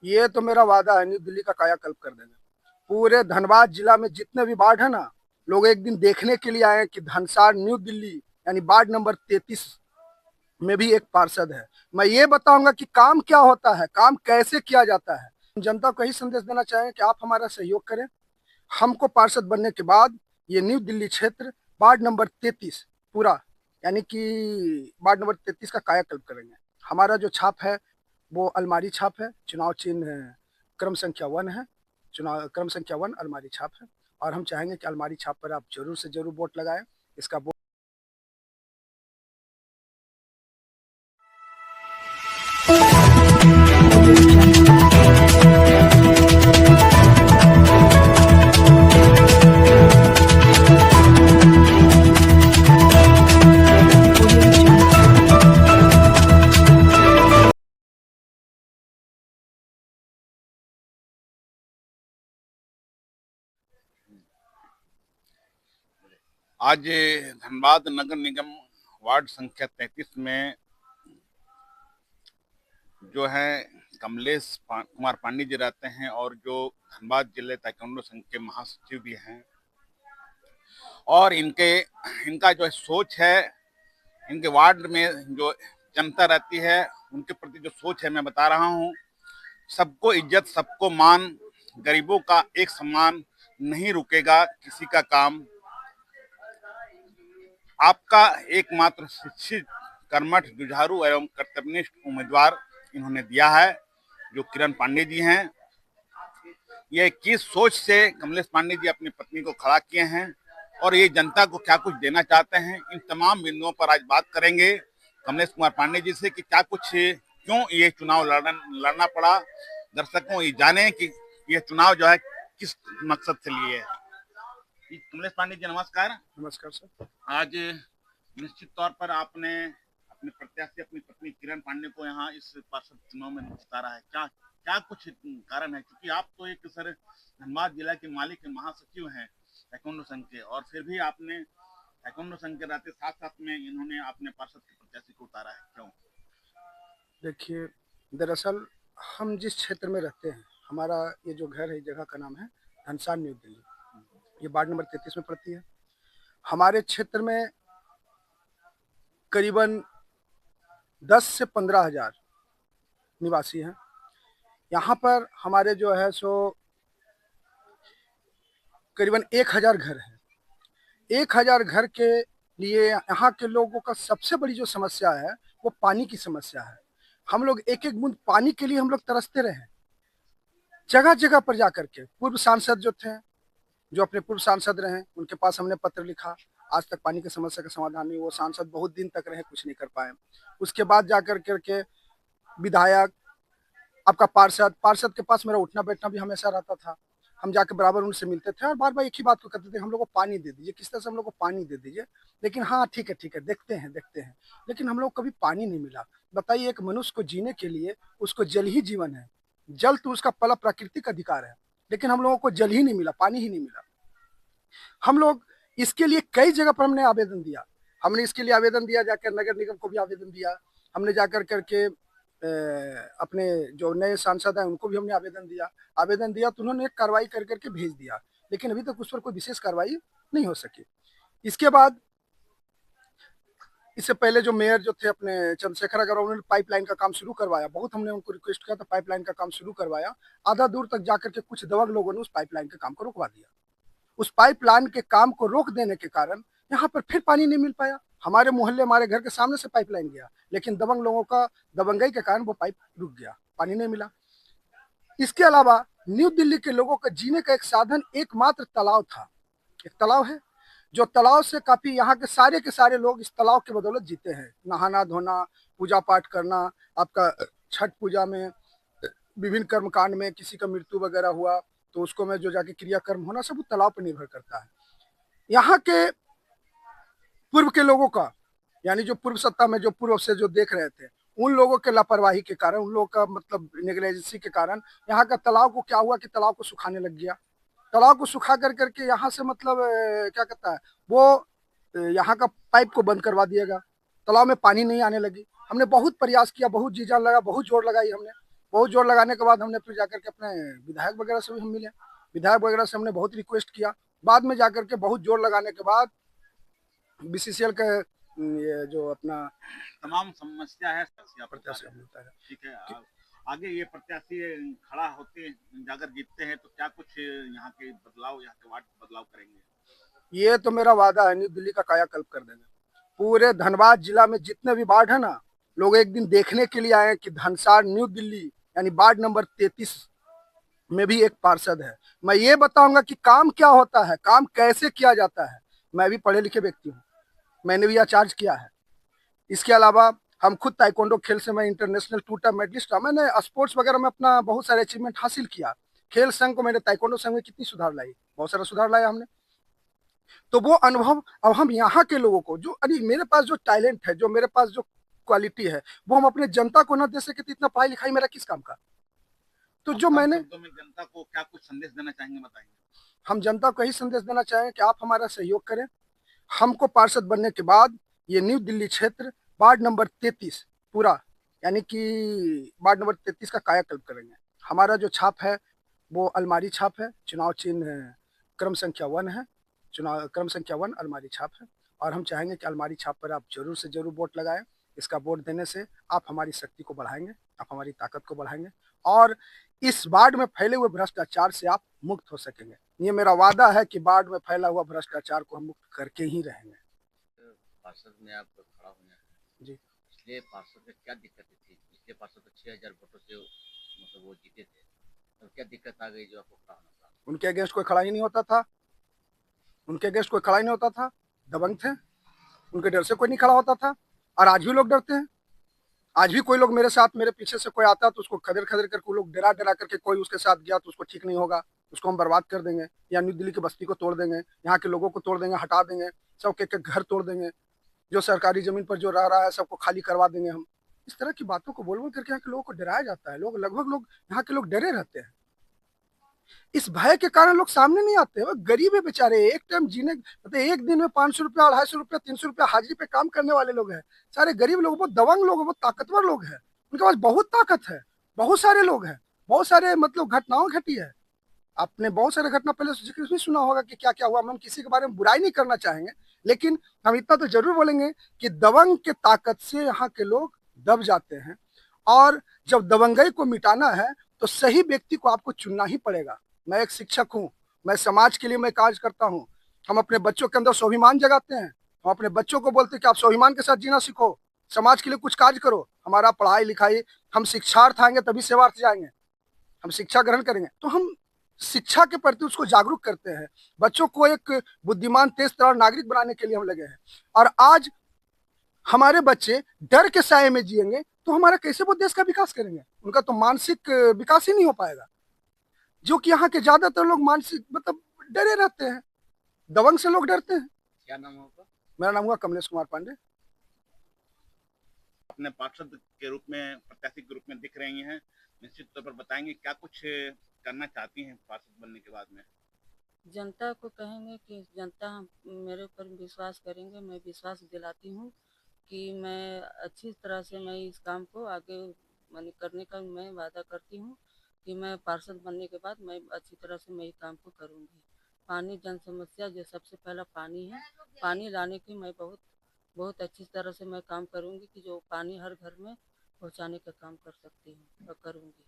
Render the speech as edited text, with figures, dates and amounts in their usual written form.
ये तो मेरा वादा है, न्यू दिल्ली का कायाकल्प कर देंगे। पूरे धनबाद जिला में जितने भी वार्ड है ना, लोग एक दिन देखने के लिए आए हैं कि धनसार न्यू दिल्ली यानी वार्ड नंबर 33 में भी एक पार्षद है। मैं ये बताऊंगा कि काम क्या होता है, काम कैसे किया जाता है। जनता को यही संदेश देना चाहेंगे कि आप हमारा सहयोग करें। हमको पार्षद बनने के बाद ये न्यू दिल्ली क्षेत्र वार्ड नंबर 33 पूरा यानी कि वार्ड नंबर 33 का कायाकल्प करेंगे। हमारा जो छाप है वो अलमारी छाप है, चुनाव चिन्ह क्रम संख्या 1 है, चुनाव क्रम संख्या 1 अलमारी छाप है। और हम चाहेंगे कि अलमारी छाप पर आप जरूर से जरूर वोट लगाएं। इसका आज धनबाद नगर निगम वार्ड संख्या 33 में जो है कमलेश कुमार पांडे जी रहते हैं और जो धनबाद जिले ताइक्वांडो संघ के महासचिव भी हैं। और इनका जो सोच है, इनके वार्ड में जो जनता रहती है उनके प्रति जो सोच है मैं बता रहा हूँ। सबको इज्जत, सबको मान, गरीबों का एक सम्मान, नहीं रुकेगा किसी का काम। आपका एकमात्र शिक्षित, कर्मठ, जुझारू एवं कर्तव्यनिष्ठ उम्मीदवार इन्होंने दिया है, जो किरण पांडे जी हैं। ये किस सोच से कमलेश पांडे जी अपनी पत्नी को खड़ा किए हैं और ये जनता को क्या कुछ देना चाहते हैं, इन तमाम बिंदुओं पर आज बात करेंगे कमलेश कुमार पांडे जी से कि क्या कुछ, क्यों ये चुनाव लड़ना पड़ा। दर्शकों ये जाने कि ये चुनाव जो है किस मकसद से लिए है। कमलेश पांडे जी नमस्कार। नमस्कार सर। आज निश्चित तौर पर आपने अपने प्रत्याशी अपनी पत्नी किरण पांडे को यहाँ इस पार्षद चुनाव में उतारा है। क्या क्या कुछ कारण है, क्योंकि आप तो एक सर धनबाद जिला के मालिक महासचिव हैं ताइक्वांडो संघ के, और फिर भी आपने ताइक्वांडो संघ के रहते साथ साथ में इन्होंने अपने पार्षद के प्रत्याशी को उतारा है, क्यों? देखिए, दरअसल हम जिस क्षेत्र में रहते हैं, हमारा ये जो घर है, जगह का नाम है धनसार न्यू दिल्ली। ये वार्ड नंबर 33 में पड़ती है। हमारे क्षेत्र में करीबन 10 से 15 हजार निवासी हैं। यहाँ पर हमारे जो है सो करीबन 1000 घर है। 1000 घर के लिए यहाँ के लोगों का सबसे बड़ी जो समस्या है वो पानी की समस्या है। हम लोग एक एक बूंद पानी के लिए हम लोग तरसते रहे। जगह जगह पर जाकर के पूर्व सांसद जो थे, जो अपने पूर्व सांसद रहे, उनके पास हमने पत्र लिखा। आज तक पानी की समस्या का समाधान नहीं। वो सांसद बहुत दिन तक रहे, कुछ नहीं कर पाए। उसके बाद जाकर करके विधायक, आपका पार्षद पार्षद के पास मेरा उठना बैठना भी हमेशा रहता था। हम जाके बराबर उनसे मिलते थे और बार बार एक ही बात को कहते थे, हम लोग को पानी दे दीजिए, किस तरह से हम लोग को पानी दे दीजिए। लेकिन हाँ ठीक है देखते हैं। लेकिन हम लोग को कभी पानी नहीं मिला। बताइए, एक मनुष्य को जीने के लिए उसको जल ही जीवन है। जल तो उसका पहला प्राकृतिक अधिकार है, लेकिन हम लोगों को जल ही नहीं मिला, पानी ही नहीं मिला। हम लोग इसके लिए कई जगह पर हमने आवेदन दिया। हमने इसके लिए आवेदन दिया, जाकर नगर निगम को भी आवेदन दिया। हमने जाकर करके अपने जो नए सांसद हैं उनको भी हमने आवेदन दिया तो उन्होंने एक कार्रवाई कर करके भेज दिया। लेकिन अभी तक उस पर कोई विशेष कार्रवाई नहीं हो सकी। इसके बाद इससे पहले जो मेयर जो थे अपने चंद्रशेखर अग्रवाल, उन्होंने पाइपलाइन का काम शुरू करवाया। बहुत हमने उनको रिक्वेस्ट किया तो पाइपलाइन का काम शुरू करवाया। आधा दूर तक जाकर के कुछ दबंग लोगों ने उस पाइपलाइन के काम को रोकवा दिया। उस पाइपलाइन के काम को रोक देने के कारण यहाँ पर फिर पानी नहीं मिल पाया। हमारे मोहल्ले, हमारे घर के सामने से पाइपलाइन गया, लेकिन दबंग लोगों का दबंगई के कारण वो पाइप रुक गया, पानी नहीं मिला। इसके अलावा न्यू दिल्ली के लोगों का जीने का एक साधन एकमात्र तालाब था। एक तालाब है, जो तालाब से काफी यहाँ के सारे लोग इस तालाब के बदौलत जीते हैं। नहाना धोना, पूजा पाठ करना, आपका छठ पूजा में, विभिन्न कर्मकांड में किसी का मृत्यु वगैरह हुआ तो उसको में जो जाके क्रियाकर्म होना, सब तालाब पर निर्भर करता है। यहाँ के पूर्व के लोगों का, यानी जो पूर्व सत्ता में जो पूर्व से जो देख रहे थे, उन लोगों के लापरवाही के कारण, उन लोगों का मतलब नेग्लिजेंसी के कारण यहाँ का तालाब को क्या हुआ कि तालाब को सुखाने लग गया। तालाब को सुखा कर करके यहाँ से मतलब क्या कहता है वो, यहाँ का पाइप को बंद करवा दिएगा। तालाब में पानी नहीं आने लगी। हमने बहुत प्रयास किया, बहुत जी जान लगा, बहुत जोर लगाई हमने, बहुत जोर लगाने के बाद हमने फिर जाकर के अपने विधायक वगैरह से भी हम मिले, विधायक वगैरह से हमने बहुत रिक्वेस्ट किया। बाद में जाकर के बहुत जोर लगाने के बाद बीसीसीएल का ये जो अपना तमाम समस्या है प्रत्याशी मिलता है। ठीक है। आगे ये प्रत्याशी खड़ा होते जाकर जीतते हैं तो क्या कुछ यहाँ के बदलाव, यहाँ के वार्ड बदलाव करेंगे? ये तो मेरा वादा है, न्यू दिल्ली का कायाकल्प कर देंगे। पूरे धनबाद जिला में जितने भी वार्ड है ना, लोग एक दिन देखने के लिए आए कि धनसार न्यू दिल्ली यानी वार्ड नंबर 33 में भी एक पार्षद है। मैं ये बताऊंगा कि काम क्या होता है, काम कैसे किया जाता है। मैं भी पढ़े लिखे व्यक्ति हूँ, मैंने भी यह चार्ज किया है। इसके अलावा हम खुद ताइक्वांडो खेल से मैं इंटरनेशनल 2 टाइम मेडलिस्ट था। मैंने स्पोर्ट्स वगैरह में अपना बहुत सारे अचीवमेंट हासिल किया। खेल संघ को मैंने ताइक्वांडो संघ में कितनी सुधार लाई, बहुत सारा सुधार लाया हमने। तो वो अनुभव अब हम यहाँ के लोगों को, जो अरे मेरे पास जो टैलेंट है, जो मेरे पास जो क्वालिटी है, वो हम अपने जनता को ना दे सके तो इतना पढ़ाई लिखाई मेरा किस काम का। तो जो मैंने जनता को क्या कुछ संदेश देना चाहेंगे, बताएंगे? हम जनता को यही संदेश देना चाहेंगे कि आप हमारा सहयोग करें। हमको पार्षद बनने के बाद ये न्यू दिल्ली क्षेत्र वार्ड नंबर 33 पूरा यानी कि वार्ड नंबर 33 का कायाकल्प करेंगे। हमारा जो छाप है वो अलमारी छाप है, चुनाव चिन्ह क्रम संख्या 1 है, चुनाव क्रम संख्या 1 अलमारी छाप है। और हम चाहेंगे कि अलमारी छाप पर आप जरूर से जरूर वोट लगाएं। इसका वोट देने से आप हमारी शक्ति को बढ़ाएंगे, आप हमारी ताकत को बढ़ाएंगे और इस वार्ड में फैले हुए भ्रष्टाचार से आप मुक्त हो सकेंगे। ये मेरा वादा है कि वार्ड में फैला हुआ भ्रष्टाचार को हम मुक्त करके ही रहेंगे। पार्षद में आप खड़ा हुए हैं जी, इसलिए पार्षद में क्या दिक्कत थी? पिछले पार्षद तो 6,000 वोटों से मतलब वो जीते थे, तो क्या दिक्कत आ गई जो आपको खड़ा होना पड़ा? उनके अगेंस्ट कोई खड़ा ही नहीं होता था, उनके अगेंस्ट कोई खड़ा ही नहीं होता था। दबंग थे, उनके डर से कोई नहीं खड़ा होता था। और आज भी लोग डरते हैं। आज भी कोई लोग मेरे साथ, मेरे पीछे से कोई आता है तो उसको खदेड़ खदेड़ करके लोग डरा डरा करके, कोई उसके साथ गया तो उसको ठीक नहीं होगा, उसको हम बर्बाद कर देंगे, या न्यू दिल्ली की बस्ती को तोड़ देंगे, यहाँ के लोगों को तोड़ देंगे, हटा देंगे, सबके के घर तोड़ देंगे, जो सरकारी जमीन पर जो रह रहा है सबको खाली करवा देंगे हम। इस तरह की बातों को बोल बोल करके यहाँ के लोगों को डराया जाता है। लोग लगभग लोग यहाँ के लोग डरे रहते हैं। इस भय के कारण लोग सामने नहीं आते। वो गरीब है बेचारे, एक टाइम जीने मतलब एक दिन में 500 रुपया, 250 रुपया, 300 रुपया हाजिरी पे काम करने वाले लोग हैं। सारे गरीब लोग, बहुत दबंग लोग, बहुत ताकतवर लोग हैं, उनके पास बहुत ताकत है। बहुत सारे लोग हैं, बहुत सारे मतलब घटनाओं घटी है। आपने बहुत सारे घटना पहले जिक्र नहीं सुना होगा कि क्या क्या हुआ। हम किसी के बारे में बुराई नहीं करना चाहेंगे, लेकिन हम इतना तो जरूर बोलेंगे कि दबंग के ताकत से यहाँ के लोग दब जाते हैं। और जब दबंगई को मिटाना है तो सही व्यक्ति को आपको चुनना ही पड़ेगा। मैं एक शिक्षक हूँ, मैं समाज के लिए मैं कार्य करता हूँ। हम अपने बच्चों के अंदर स्वाभिमान जगाते हैं। हम अपने बच्चों को बोलते हैं कि आप स्वाभिमान के साथ जीना सीखो, समाज के लिए कुछ कार्य करो। हमारा पढ़ाई लिखाई, हम शिक्षार्थ आएंगे तभी सेवार्थ जाएंगे, हम शिक्षा ग्रहण करेंगे तो हम शिक्षा के प्रति उसको जागरूक करते हैं। बच्चों को एक बुद्धिमान, तेज तर्रार नागरिक बनाने के लिए हम लगे हैं। और आज हमारे बच्चे डर के साए में जिएंगे तो हमारा कैसे वो देश का विकास करेंगे? उनका तो मानसिक विकास ही नहीं हो पाएगा। जो कि यहाँ के ज्यादातर लोग मानसिक मतलब डरे रहते हैं, दबंग से लोग डरते हैं। क्या नाम है आपका? मेरा नाम हुआ कमलेश कुमार पांडे। अपने पार्षद के रूप में, प्रत्याशी के रूप में दिख रही हैं, निश्चित तौर पर बताएंगे क्या कुछ करना चाहती हैं पार्षद बनने के बाद में? जनता को कहेंगे कि जनता मेरे ऊपर विश्वास करेंगे। मैं विश्वास दिलाती हूँ कि मैं अच्छी तरह से मैं इस काम को आगे माने करने का मैं वादा करती हूँ कि मैं पार्षद बनने के बाद मैं अच्छी तरह से मैं इस काम को करूँगी। पानी जन समस्या जो सबसे पहला पानी है, पानी लाने की मैं बहुत बहुत अच्छी तरह से मैं काम करूँगी कि जो पानी हर घर में पहुँचाने का काम कर सकती हूँ और करूँगी।